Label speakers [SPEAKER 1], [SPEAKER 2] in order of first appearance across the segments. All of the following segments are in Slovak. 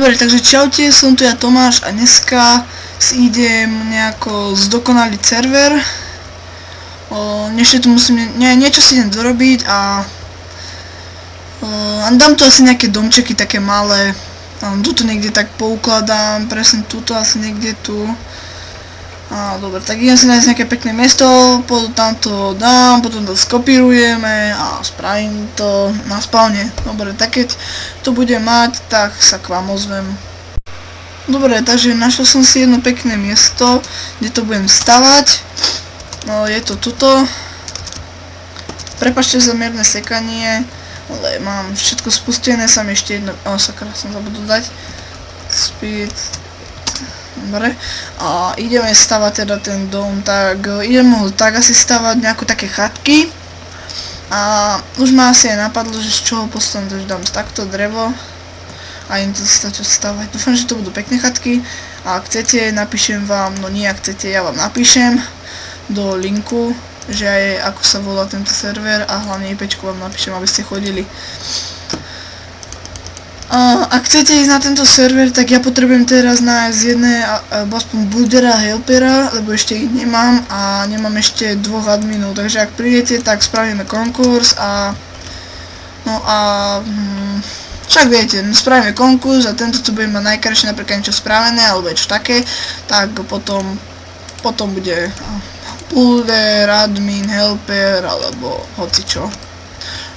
[SPEAKER 1] Dobre, takže čaute, som tu ja Tomáš a dneska si idem nejako zdokonaliť server. Ešte tu musím, niečo si idem dorobiť a dám tu asi nejaké domčeky také malé. Tuto niekde tak poukladám, presne tuto asi niekde tu. Dobre, tak idem si nájsť nejaké pekné miesto, potom tam to dám, potom to skopírujeme a spravím to na spawne. Dobre, tak keď to budem mať, tak sa k vám ozvem. Dobre, takže našiel som si jedno pekné miesto, kde to budem stavať. Je to tuto. Prepáčte za mierne sekanie, ale mám všetko spustené, sa mi ešte jedno... sakra, som zabudol dať. Speed... Dobre, a ideme stavať teda ten dom, tak idem ho tak asi stavať nejako také chatky. A už ma asi aj napadlo, že z čoho postavím, takže dám takto drevo a idem to stačí stavať. Dúfam, že to budú pekné chatky a ak chcete, napíšem vám, no nie ak chcete, ja vám napíšem do linku, že aj ako sa volá tento server a hlavne IPčku vám napíšem, aby ste chodili. Ak chcete ísť na tento server, tak ja potrebujem teraz nájsť jedné, aspoň buildera, helpera, lebo ešte ich nemám a nemám ešte 2 adminov, takže ak prídete, tak spravíme konkurs a... však viete, spravíme konkurs a tento, co bude mať najkrajšie napríklad niečo spravené, alebo niečo také, tak potom bude builder, admin, helper, alebo hocičo.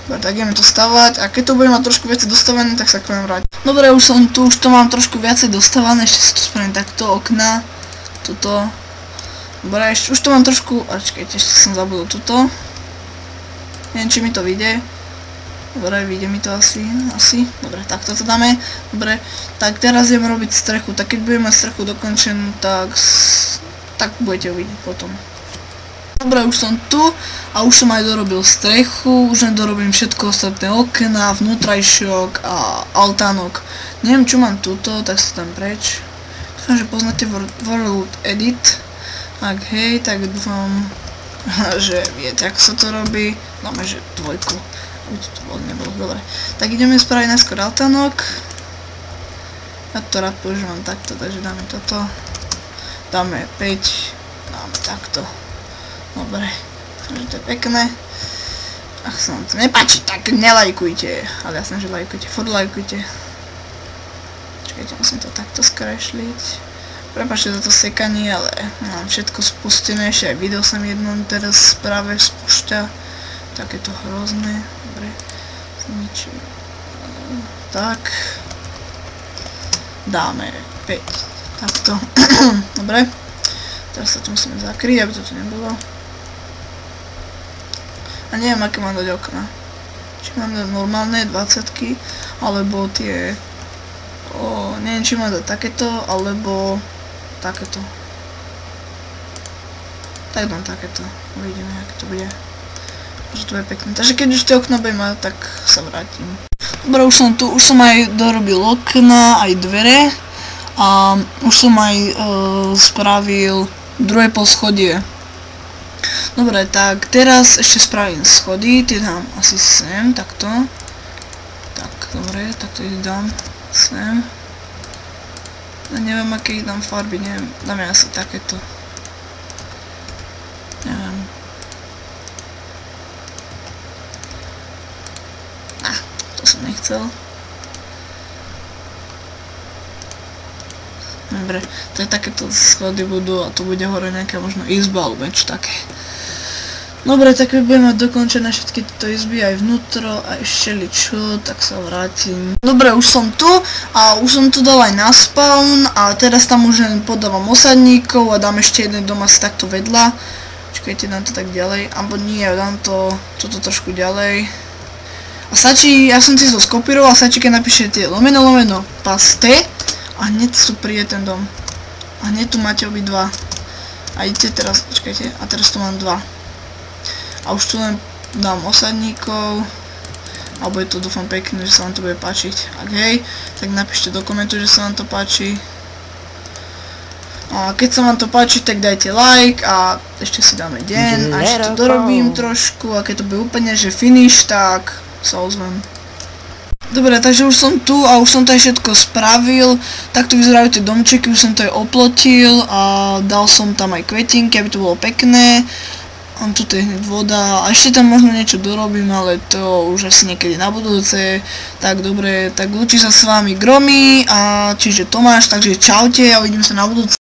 [SPEAKER 1] Dobre, tak ideme to stavať a keď to bude mať trošku viacej dostavené, tak sa k vám vrátim. Dobre, už som tu, už to mám trošku viacej dostavané, ešte si tu spravím takto, okna, tuto. Dobre, ešte, už to mám trošku, čakajte, ešte som zabudol tuto. Neviem, či mi to vyjde. Dobre, vyjde mi to asi. Dobre, tak toto dáme. Dobre, tak teraz idem robiť strechu, tak keď budem mať strechu dokončenú, tak budete uvidieť potom. Dobre, už som tu a už som aj dorobil strechu, už len dorobím všetko ostatné okna, vnútrajšok a altánok. Neviem, čo mám tuto, tak sa tam preč. Dúfam, že poznáte World Edit. Ak hej, tak dúfam, že viete, ako sa to robí. Dáme, že 2, aby to tu nebolo. Dobre, tak ideme spraviť najskôr altánok. Ja to rád používam takto, takže dáme toto. Dáme 5, dáme takto. Dobre, že to je pekné. Ak sa vám to nepáči, tak nelajkujte. Ale jasné, že lajkujte, furt lajkujte. Čakajte, musím to takto skresliť. Prepáčte za to sekanie, ale mám všetko spustené, ešte aj video sa mi jedno teraz práve spúšťa. Tak je to hrozné. Dobre, zničím. Tak. Dáme 5. Takto. Dobre. Teraz sa to musíme zakryť, aby to tu nebolo. A neviem, aké mám dať okna. Či mám dať normálne 20-ky, alebo tie... neviem, či mám dať takéto, alebo takéto. Tak dám takéto. Uvidíme, aké to bude. Že to bude pekné. Takže keď už tie okna budem mať, tak sa vrátim. Dobre, už som tu, už som aj dorobil okna, aj dvere. A už som aj spravil druhé poschodie. Dobre, tak teraz ešte spravím schody, tie dám asi sem, takto. Tak, dobre, takto ich dám sem. Ja neviem, aké ich dám farby, neviem, dáme asi takéto. Neviem. To som nechcel. Dobre, to je takéto schody budú a tu bude hore nejaká možno izba alebo niečo také. Dobre, tak keď budem mať dokončené všetky tieto izby aj vnútro a ešte ličo, tak sa vrátim. Dobre, už som tu a už som tu dal aj na spawn a teraz tam už len podávam osadníkov a dám ešte jeden dom asi takto vedľa. Čakajte, dám to tak ďalej, alebo nie, dám to toto trošku ďalej. A stačí, ja som si to skopíroval, stačí keď napíšete lomeno paste. A hneď tu príde ten dom. A hneď tu máte obidva. A idete teraz, počkajte, a teraz tu mám 2. A už tu len dám osadníkov. A bude to, dúfam, pekné, že sa vám to bude páčiť. Ak hej, tak napíšte do komentu, že sa vám to páči. A keď sa vám to páči, tak dajte like a ešte si dáme deň. A ešte to dorobím trošku a keď to bude úplne, že finish, tak sa ozvem. Dobre, takže už som tu a už som to aj všetko spravil. Takto vyzerajú tie domčeky, už som to aj oplotil a dal som tam aj kvetinky, aby to bolo pekné. A tu je hneď voda a ešte tam možno niečo dorobím, ale to už asi niekedy na budúce. Tak dobre, tak lúči sa s vami Gromy a čiže Tomáš, takže čaute a uvidíme sa na budúce.